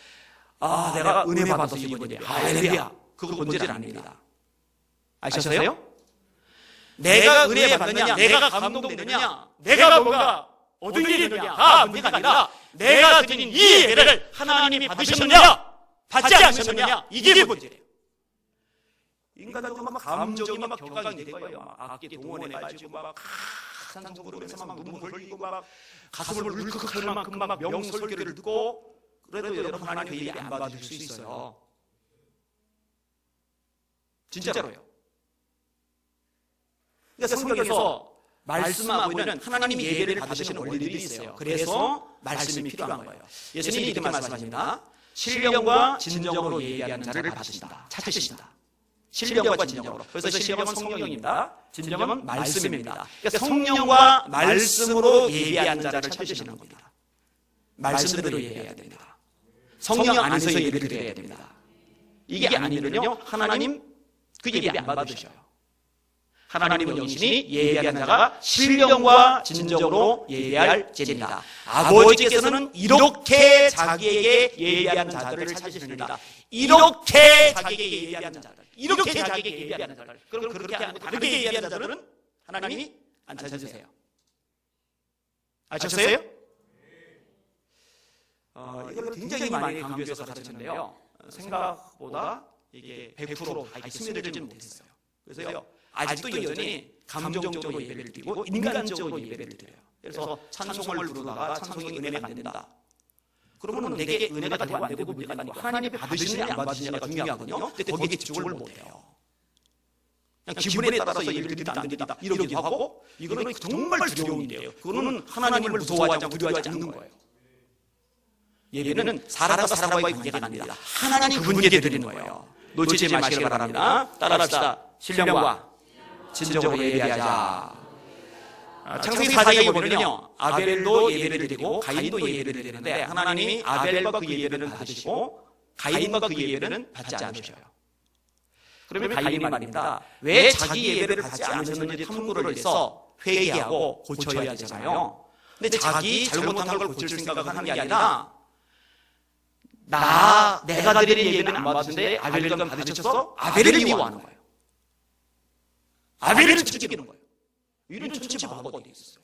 아, 내가 은혜 받아서 이번 예배, 할렐루야, 그거 본질 아닙니다. 아셨어요? 내가 은혜 받느냐, 내가 감동되느냐, 내가 뭔가 얻은 게 있느냐가 문제가 아니라 내가 드린 이 예배를 하나님이 받으셨느냐 받지 않으셨느냐 이게 본질이에요. 인간적으로 막 감정이 막 격앙이 된 거예요. 막 악기 동원해가지고 막 산성으로 그러면서 막 눈물 흘리고 막 가슴을 울컥할 만큼 막 명설교를 듣고 그래도 여러분 하나님 그 예배 안 받을 수 있어요. 진짜로요. 그러니까 성경에서 말씀하고 있는 하나님이 예배를 받으시는 원리들이 있어요. 그래서 말씀이 필요한 거예요. 예수님이 이렇게 말씀하십니다. 신령과 진정으로 예배하는 자를 받으신다. 찾으신다. 신령과 진정으로. 그래서 신령은 성령입니다. 진정은 말씀입니다. 그러니까 성령과 말씀으로 예배하는 자를 찾으시는 겁니다. 말씀대로 예배해야 됩니다. 성령 안에서 예배를 드려야 됩니다. 이게 아니면요 하나님 그 예배 안 받으셔요. 하나님은 영신이 예배하는 자가 신령과 진정으로 예배할 죄입니다. 아버지께서는 이렇게 자기에게 예배하는 자들을 찾으시느니라. 이렇게 자기에게 예배하는 자들, 이렇게 자기에게 예배하는 자들. 그럼 그렇게 아니고 다르게 예배하는 자들은 하나님이 안 찾으세요. 아셨어요? 이걸 굉장히 많이 강조해서 가르쳤는데요. 생각보다 이게 100% 스며들지 못했어요. 그래서요. 아직도 여전히 감정적으로 예배를 드리고 인간적으로 예배를 드려요. 그래서 찬송을 부르다가 찬송이 은혜가 안 된다. 그러면 내게 은혜가 되고 안 되고 문제가 아니고 하나님이 받으시느냐 안 받으시느냐가 중요하거든요. 근데 거기에 집중을 못해요. 그냥 기분에 따라서 예배를 드리다 안 드리다 이러기도 하고 이거는 정말 두려운 일이에요. 그거는 하나님을 무서워하지 않고 두려워하지 않는 거예요. 예배는 사람과 사람과의 관계가 아닙니다. 하나님 그분에게 드리는 거예요. 놓치지 마시길 바랍니다. 따라합시다. 신령과 진정으로 예배하자. 창세기 4장에 보면요 아벨도 예배를 드리고 가인도 예배를 드리는데 하나님이 아벨과 그 예배를 받으시고 가인과 그 예배는 받지 않으셔요. 그러면 가인이 말입니다. 왜 자기 예배를 받지 않으셨는지 탐구를 해서 회개하고 고쳐야 되잖아요. 근데 자기 잘못한 걸 고칠 생각을 하는 게 아니라 내가 드리는 예배는 안 받으신데 아벨은 받으셨어? 아벨을 미워하는 거예요. 아벨을 죽이는 거예요. 이런 천체 바보가 어디 있었어요?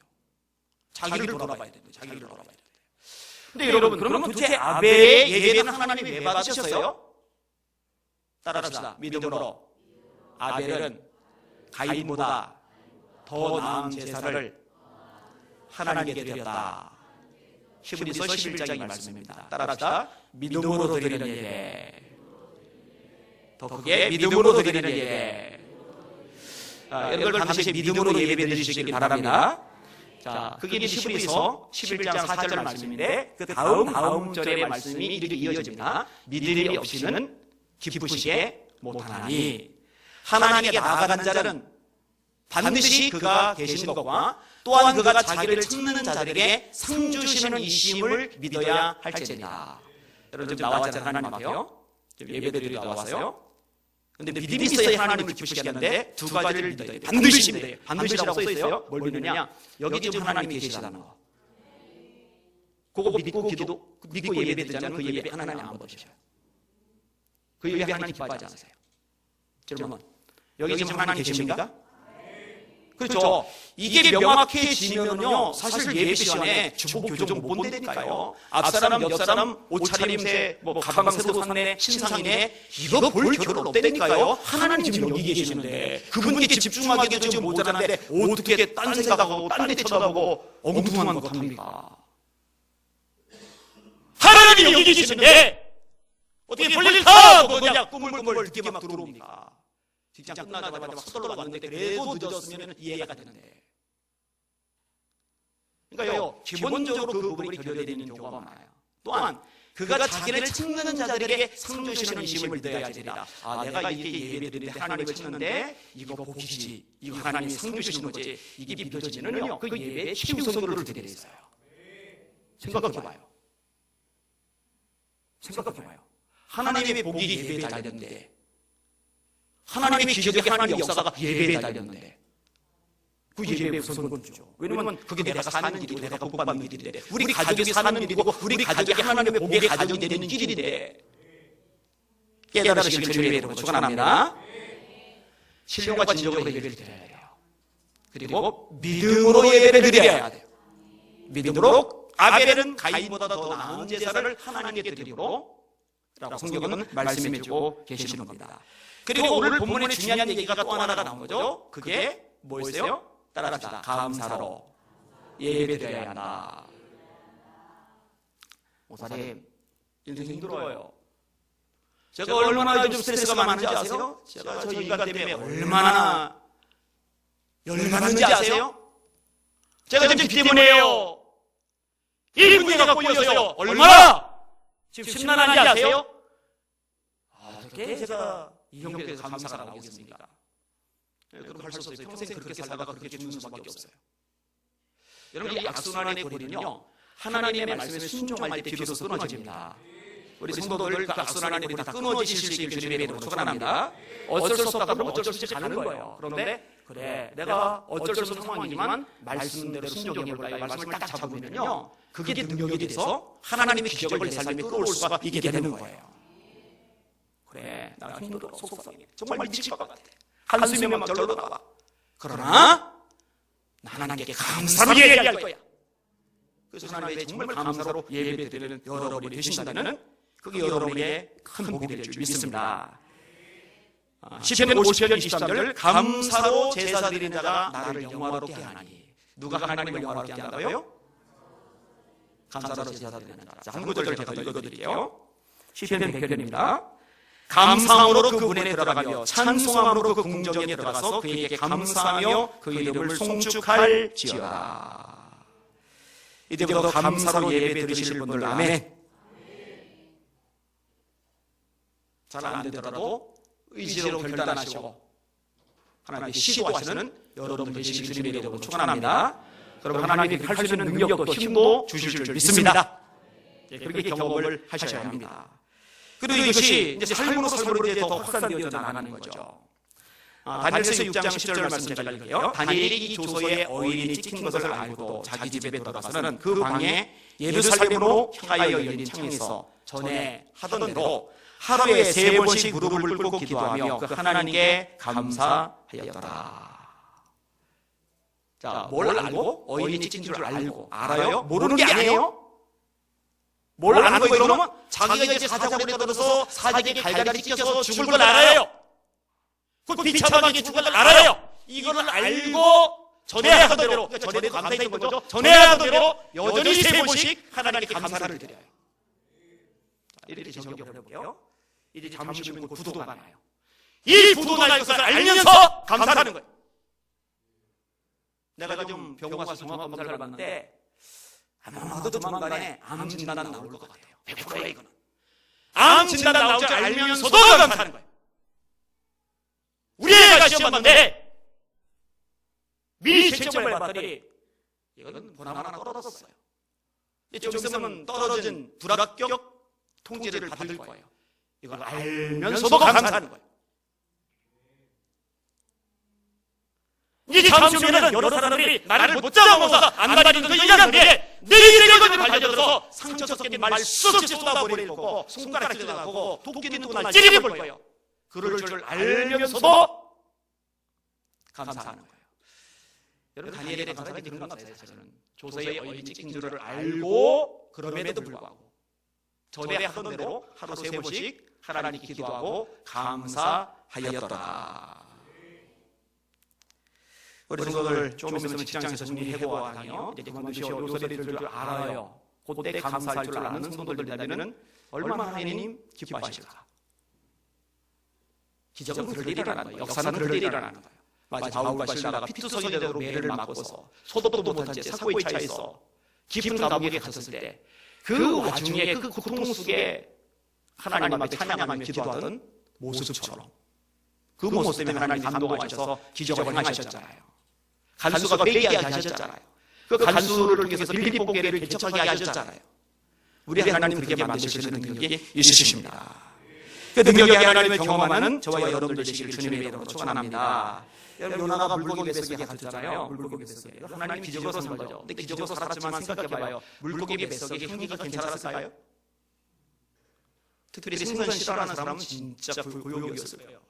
자기를 돌아봐야 되는데, 자기를 돌아봐야 되는데. 근데 여러분, 그러면 도대체 아벨의 예배는 하나님이 왜 받으셨어요? 따라합시다. 믿음으로. 아벨은 가인보다 더 나은 제사를 하나님께 드렸다. 히브리서 11장의 말씀입니다. 따라합시다. 믿음으로 드리는 예배. 더 크게 믿음으로 드리는 예배. 여러분 당시에 믿음으로 예배 드리시길 바랍니다. 자, 그게 히브리서 11장 4절 말씀인데 그 다음 절의 말씀이 이렇게 이어집니다. 믿음이 없이는 기쁘시게 못하나니 하나님께 나아가는 자는 반드시 그가 계신 것과 또한 그가 자기를 찾는 자들에게 상 주시는 이심을 믿어야 할지니라. 여러분 지금 나왔잖아요. 하나님 앞에요. 지금 예배드리러 나왔어요. 근데 믿음이 있어야 하나님을 기쁘시게 하는데 두 가지를 믿어야 돼요. 반드시 믿어야 돼요. 반드시라고 써 있어요. 뭘 믿느냐? 여기 지금 하나님이 계시다는 거. 그거 믿고 예배 드리자면 그 예배 하나님 안 받으셔요. 그 예배 하나님 기뻐하지 않으세요. 질문. 여기 지금 하나님 계십니까? 그렇죠. 이게 명확해지면요, 사실 예배 시간에 주보 교정 못 본다니까요. 앞사람, 옆사람, 옷차림새, 가방 새로 샀네, 신상이네, 이거 볼 겨를 없다니까요. 하나님 지금 여기 계시는데, 그분께 집중하기도 지금 모자란데, 어떻게 딴 생각하고, 딴 데 쳐다보고, 엉뚱한 것 합니까? 하나님이 여기 계시는데, 어떻게 볼일 다 그냥 꾸물꾸물 늦게 막 들어옵니까? 직장 끝나자마자 막 서둘러 왔는데 그래도 늦었으면 이해가 되는데. 그러니까요, 기본적으로 그 부분이 결여되는 경우가 많아요. 또한 그가 자기를 찾는 자들에게 상 주시는 이심을 믿어야 되리라. 내가 이렇게 예배드리는데 하나님을 찾는데 이거 복이지, 이거 하나님이 상 주시는 거지, 이게 믿어지면은요 그 예배의 최우선으로 되게 돼 있어요. 생각해봐요. 하나님의 복이 예배에 달렸는데, 하나님의 기적이 하나님의 역사가 예배에 달렸는데, 그 예배에 우선 건죠. 왜냐면 그게 내가 사는 일이고 내가 복받는 일인데, 우리 가족이 사는 일이고 우리 가족이 하나님의 복의 가정이 되는 길인데, 깨달으시길 주님의 이름으로 축원합니다. 신령과 진정으로 예배를 드려야 돼요. 그리고 믿음으로 예배를 드려야 돼요. 믿음으로 아벨은 가인보다 더 나은 제사를 하나님께 드리므로 라고 성경은 말씀해주고 계시는 겁니다. 그리고 오늘 본문에 중요한 얘기가 또 하나가 나온 거죠. 그게 뭐였어요? 따라합시다. 감사로 예배드려야 한다. 목사님, 인생 힘들어요. 제가 얼마나 요즘 스트레스가 많은지 아세요? 제가 저 인간 때문에 얼마나 열받는지 아세요? 제가 지금 비 때문에요. 이 문제가 꼬여서요. 얼마나 지금 심란한지 아세요? 어떻게 제가 이 형편에서 감사가 나오겠습니까? 그럼 할 수 없어요. 평생 그렇게 살다가 그렇게 죽는 수밖에 없어요. 여러분, 이 악순환의 고리는요, 하나님의 말씀에 순종할 때 비로소 끊어집니다. 우리 성도들 그 악순환의 고리 다 끊어지실 수 있기를 주님의 이름으로 축원합니다. 어쩔 수 없다 그러면 어쩔 수 없이 가는 거예요. 그런데 그래, 내가 어쩔 수 없는 상황이지만 말씀대로 순종해볼까, 말씀을 딱 잡으면요, 그게 능력이 돼서 하나님의 기적을 내 삶에 끌어올 수가 있게 되는 거예요. 그래, 나 힘들어, 속상해, 정말 미칠 것 같아, 한숨이 막 절로 나와. 그러나 하나님께 감사로 예배할 거야. 그래서 하나님의 정말 감사로 예배드리는 여러분이 되신다면 그게 여러분에게 큰 복이 될 줄 믿습니다. 시편 50편 23절, 감사로 제사 드리는 자가 나를 영화롭게 하나니. 누가 하나님을 영화롭게 한다고요? 감사로 제사 드리는 자, 한 구절 제가 더 읽어드릴게요. 시편 100편입니다. 감사함으로 그 문에 들어가며 찬송함으로 그 궁정에 들어가서 그에게 감사하며 그 이름을 송축할지어다. 이제부터 감사로 예배 드리실 분들 아멘. 잘 안 되더라도 의지로 결단하시고 하나님께 시도하시는 여러분 되시길 주님의 이름으로 축원합니다. 여러분, 하나님이 할 수 있는 능력도 힘도 주실 줄 믿습니다. 그렇게 경험을 하셔야 합니다. 그리고 이것이 이제 삶으로 이제 더 확산되어 나가는 거죠. 다니엘서 6장 10절 말씀 제가 읽을게요. 다니엘이 이 조서에 어인이 찍힌 것을 알고도 자기 집에 들어가서는 그 방에 예루살렘으로 향하여 열린 창에서 전에 하던 대로 하루에 3번씩 무릎을 꿇고 기도하며 그 하나님께 감사하였더라. 자, 뭘 알고? 어인이 찍힌 줄 알고. 알아요? 모르는 게 아니에요? 뭘 아는 거예요? 그러면 자기가 이제 사자굴에 떨어져서 사자에게 갈갈이 찢겨서 죽을 걸 알아요. 그 비참하게 죽을 걸 알아요. 이거를 알고 전해야 하던 대로, 그러니까 전에도 감사했던 거죠. 전해야 하던 대로 여전히 3번씩 하나님께 감사를 드려요. 이렇게 정격을 해볼게요. 이제 잠시 후면 부도가 나요. 이 부도가 날 것을 알면서 감사하는 거예요. 내가 좀 병원 가서 종합검사를 받는데 아마도 조만간에 암 진단 나올 것 같아요. 100%야 이거는. 암 진단 나올 줄 알면서도 감사하는 거예요. 우리 애가 시험 봤는데 미리 채점을 해봤더니 이거는 보나마나 떨어졌어요. 좀 있으면 떨어진 불합격 통지를 받을 거예요. 이걸 알면서도 감사하는 거예요. 이 잠시 후에는 여러 사람들이 나를 못 잡아먹어서 안 다니는 그 인간들이 내 것을 발견해서 상처 섞인 말 쑥 쏟아버릴 거고 손가락 찔러가고 도끼 두고 날 찌르볼 거예요. 그럴 줄 알면서도 감사하는 거예요. 여러분, 다니엘의 감사가 그런 것 같아요. 저는 조서의 어인이 찍힌 줄을 알고 그럼에도 불구하고 전에하던 대로 하루 3번씩 하나님께 기도하고 감사하였더라. 우리 성도들 조금 있으면 직장에서 정리해고가 당해요. 이제 그만두시오. 요소리 들을 줄 알아요. 그때 감사할 줄 아는 성도들이라면 얼마나 하나님 기뻐하실까. 기적은 그럴 일이 일어나는 거예요. 역사는 그럴 일이 일어나는 거예요. 마치 바울과 실라가 피투성이대로 매를 맞고서 소독도 못한 채 사고에 차있어 깊은 감옥에 갇혔을 때 그 와중에 그 고통 속에 하나님 앞에 찬양하며 기도하던 모습처럼 그 모습 때문에 하나님 감동하셔서 기적을 행하셨잖아요. 간수가 회개하게 하셨잖아요. 그 간수를 통해서 빌립보교회를 개척하게 하셨잖아요. 우리 하나님 그렇게 만드시는 능력이 있으십니다. 그 능력이 하나님을 경험하는 저와 여러분들 되시길 주님의 이름으로 축원합니다. 여러분 요나가 물고기 뱃속에 갇혔잖아요. 물고기 뱃속에. 하나님 기적으로 산 거죠. 근데 기적으로 살았지만 생각해봐요. 물고기 뱃속에 향기가 괜찮았을까요? 특별히 생선 싫어하는 사람은 진짜 불고역이었을 거예요.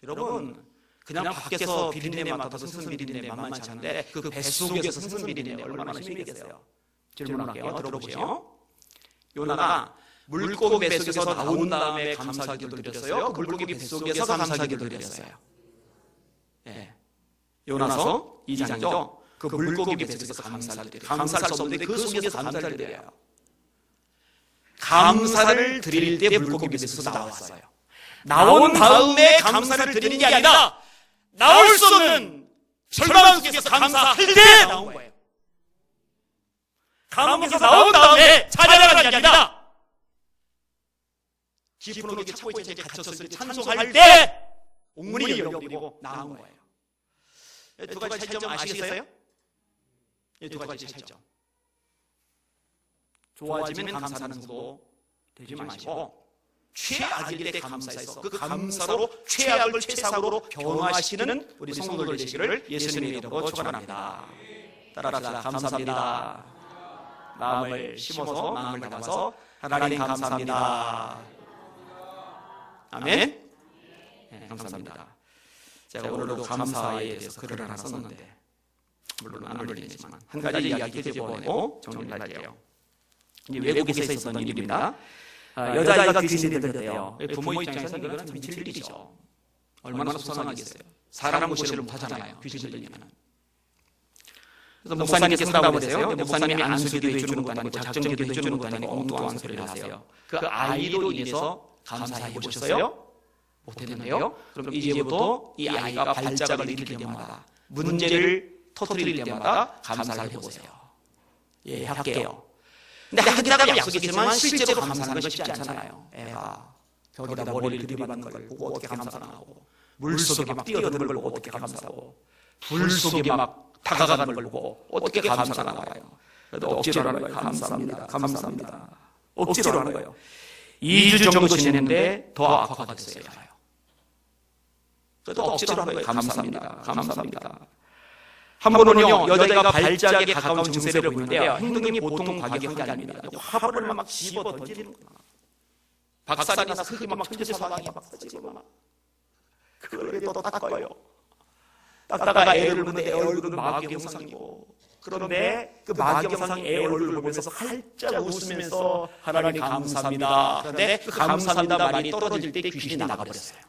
여러분 그냥 밖에서 비린내 맡아서 생선 비린내 만만치 않은데 그 뱃속에서 생선 비린내 얼마나 심하겠어요. 질문할게요. 들어보세요. 요나가 물고기 뱃속에서 나온 다음에 감사기도를 드렸어요? 그 물고기 뱃속에서 감사기도를 드렸어요? 네. 요나서 2장이죠. 그 물고기 뱃속에서 감사를 드려요. 감사할 수 없는데 그 속에서 감사를 드려요. 감사를 드릴 때 물고기 뱃속에서 나왔어요. 나온 다음에 감사를 드리는 게 아니라 나올 수 없는 절망 속에서 감사할 때 나온 거예요. 감옥에서 나온 다음에 찬양하는 게 아니라 깊은 옥에 착고에 갇혔을 때 찬송할 때 옥문이 열려버리고 나온 거예요. 두 가지 차이점 아시겠어요? 이 두 가지 차이점. 좋아지면 감사하는 성도 되지 마시고 최악일 때 감사해서 그 감사로 최악을 최상으로 변화하시는 우리 성도들 되시기를 예수님의 이름으로 축원합니다. 따라합시다. 감사합니다. 마음을 심어서 마음을 담아서 하나님 감사합니다. 아멘. 네, 감사합니다. 제가 오늘도 감사에 대해서 글을 하나 썼는데 물론 안 올리지만 한 가지 이야기 끄집어내고 정리를 할게요. 외국에서 있었던 일입니다. 여자아이가 귀신이 들렸대요. 부모 입장에서는 이거는 참 미칠 일이죠. 얼마나 속상하겠어요. 사람 고시를 못하잖아요. 귀신 들리면. 그래서 목사님께서 상담을 해요. 목사님이 안수기도 해주는 것도 아니고 작정기도 해주는 것도 아니고 엉뚱한 소리를 하세요. 그 아이로 인해서 감사해 보셨어요? 못했는데요. 그럼 이제부터 이 아이가 발작을 일으킬 때마다 문제를 터뜨릴 때마다 감사를 해보세요. 예, 할게요. 근데 하겠다고 약속했지만 실제로 감사하는 건 쉽지 않잖아요. 애가 벽에다 머리를 들이받는 걸 보고 어떻게 감사를 하고 물속에 막 뛰어드는 걸 보고 어떻게 감사하고 불 속에 막 다가가는 걸 보고 어떻게 감사가 나와요. 그래도 억지로 하는 거예요. 감사합니다. 감사합니다. 억지로 하는 거예요. 2주 정도 지냈는데 더 악화가 됐어요. 그래도 억지로 하는 거예요. 감사합니다. 감사합니다. 한 번은요, 여자가 발작에 가까운 증세를 보이는데요. 행동이 보통 과격한 게 아닙니다. 화분을 막 집어 던지는구나. 박살이 나서 흙이 막 천지사방에 막 퍼지고 막. 그걸 또 닦아요. 닦다가 애를 보는데 애 얼굴은 마귀 형상이고. 그런데 그 마귀 형상이 애 얼굴을 보면서 활짝 웃으면서 하나님 감사합니다. 그런데 그 감사합니다 말이 떨어질 때 귀신이 나가버렸어요.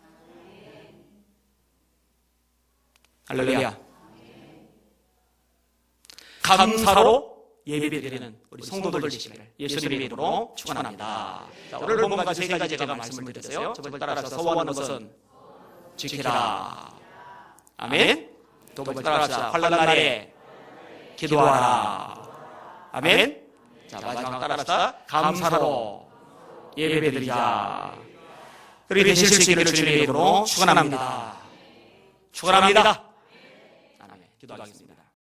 할렐루야. 감사로 예배드리는 우리 성도들 되시기를 예수님의 이름으로 축원합니다. 오늘 본문과 세 가지 제가 말씀을 드렸어요. 저를 따라서 서원하는 것은 지키라. 아멘. 두 번째 따라서 환난 날에 기도하라. 아멘. 자, 마지막 따라서 감사로 예배드리자. 그렇게 되실 수 있기를 주님의 이름으로 축원합니다. 축원합니다. 아멘. 기도하겠습니다.